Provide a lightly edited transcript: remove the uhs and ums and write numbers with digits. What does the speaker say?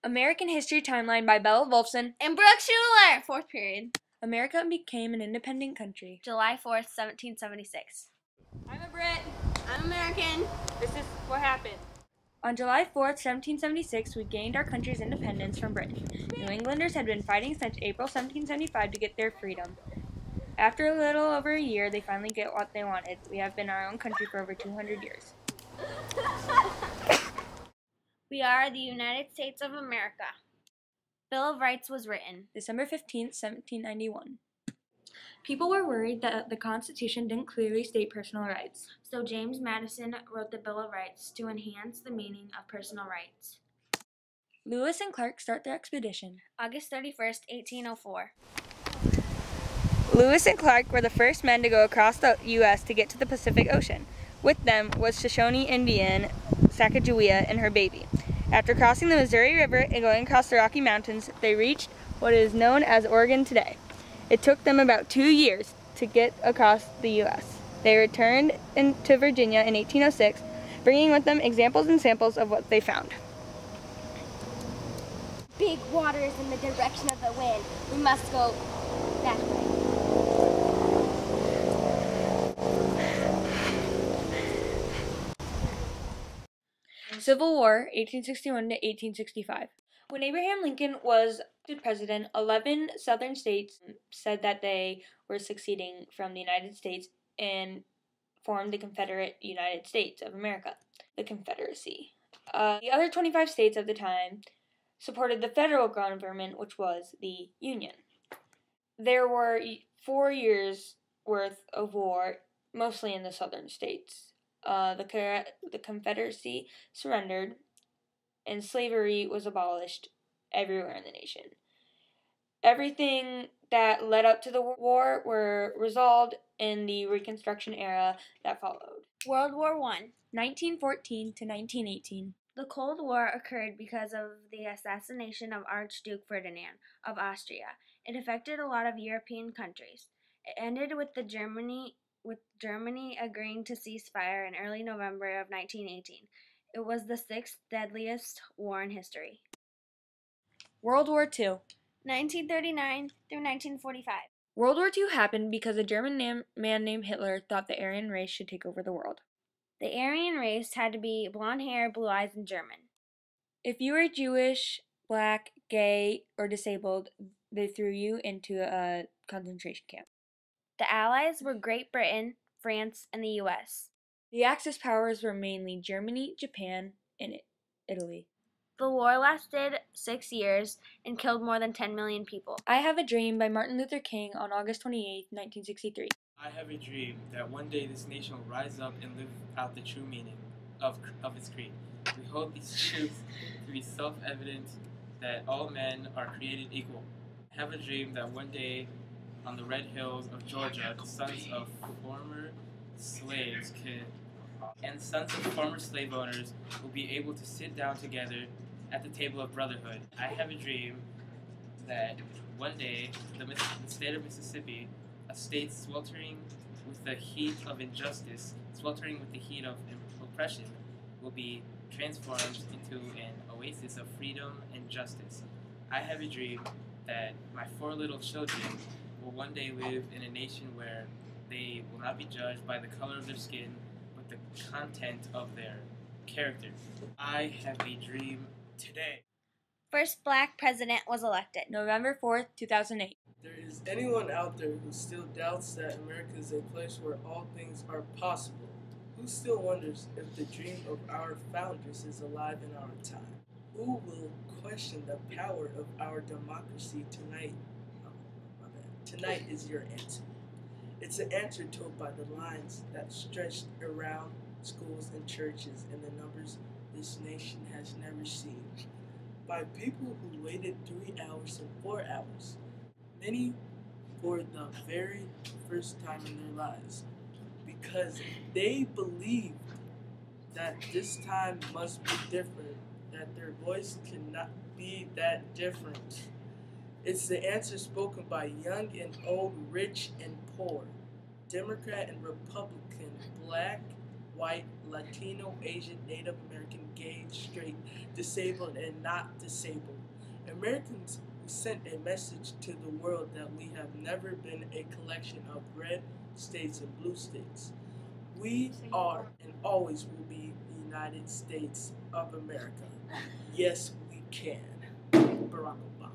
American History Timeline by Bella Wolfson and Brooke Schuler, 4th period. America became an independent country. July 4th, 1776. I'm a Brit. I'm American. This is what happened. On July 4th, 1776, we gained our country's independence from Britain. New Englanders had been fighting since April 1775 to get their freedom. After a little over a year, they finally get what they wanted. We have been our own country for over 200 years. We are the United States of America. Bill of Rights was written December 15th, 1791. People were worried that the Constitution didn't clearly state personal rights. So James Madison wrote the Bill of Rights to enhance the meaning of personal rights. Lewis and Clark start their expedition. August 31st, 1804. Lewis and Clark were the first men to go across the U.S. to get to the Pacific Ocean. With them was Shoshone Indian Sacagawea and her baby. After crossing the Missouri River and going across the Rocky Mountains, they reached what is known as Oregon today. It took them about 2 years to get across the U.S. They returned to Virginia in 1806, bringing with them examples and samples of what they found. Big water is in the direction of the wind. We must go that way. Civil War, 1861 to 1865. When Abraham Lincoln was elected president, 11 southern states said that they were seceding from the United States and formed the Confederate United States of America, the Confederacy. The other 25 states at the time supported the federal government, which was the Union. There were 4 years worth of war, mostly in the southern states. The Confederacy surrendered, and slavery was abolished everywhere in the nation. Everything that led up to the war were resolved in the Reconstruction era that followed. World War I. 1914 to 1918. The Cold War occurred because of the assassination of Archduke Ferdinand of Austria. It affected a lot of European countries. It ended with Germany agreeing to cease fire in early November of 1918. It was the 6th deadliest war in history. World War II. 1939 through 1945. World War II happened because a German man named Hitler thought the Aryan race should take over the world. The Aryan race had to be blonde hair, blue eyes, and German. If you were Jewish, black, gay, or disabled, they threw you into a concentration camp. The Allies were Great Britain, France, and the U.S. The Axis powers were mainly Germany, Japan, and Italy. The war lasted 6 years and killed more than 10 million people. I Have a Dream by Martin Luther King on August 28, 1963. I have a dream that one day this nation will rise up and live out the true meaning of its creed. We hold these truths to be self-evident that all men are created equal. I have a dream that one day on the red hills of Georgia, the sons of former slave owners will be able to sit down together at the table of brotherhood. I have a dream that one day the state of Mississippi, a state sweltering with the heat of injustice, sweltering with the heat of oppression, will be transformed into an oasis of freedom and justice. I have a dream that my 4 little children will one day live in a nation where they will not be judged by the color of their skin, but the content of their character. I have a dream today. First black president was elected. November 4th, 2008. There is anyone out there who still doubts that America is a place where all things are possible, who still wonders if the dream of our founders is alive in our time, who will question the power of our democracy tonight? Tonight is your answer. It's an answer told by the lines that stretched around schools and churches and the numbers this nation has never seen. By people who waited 3 hours and 4 hours, many for the very first time in their lives, because they believed that this time must be different, that their voice cannot be that different. It's the answer spoken by young and old, rich and poor, Democrat and Republican, black white, Latino, Asian, Native American, gay, straight, disabled, and not disabled. Americans who sent a message to the world that we have never been a collection of red states and blue states. We are and always will be the United States of America. Yes, we can. Barack Obama.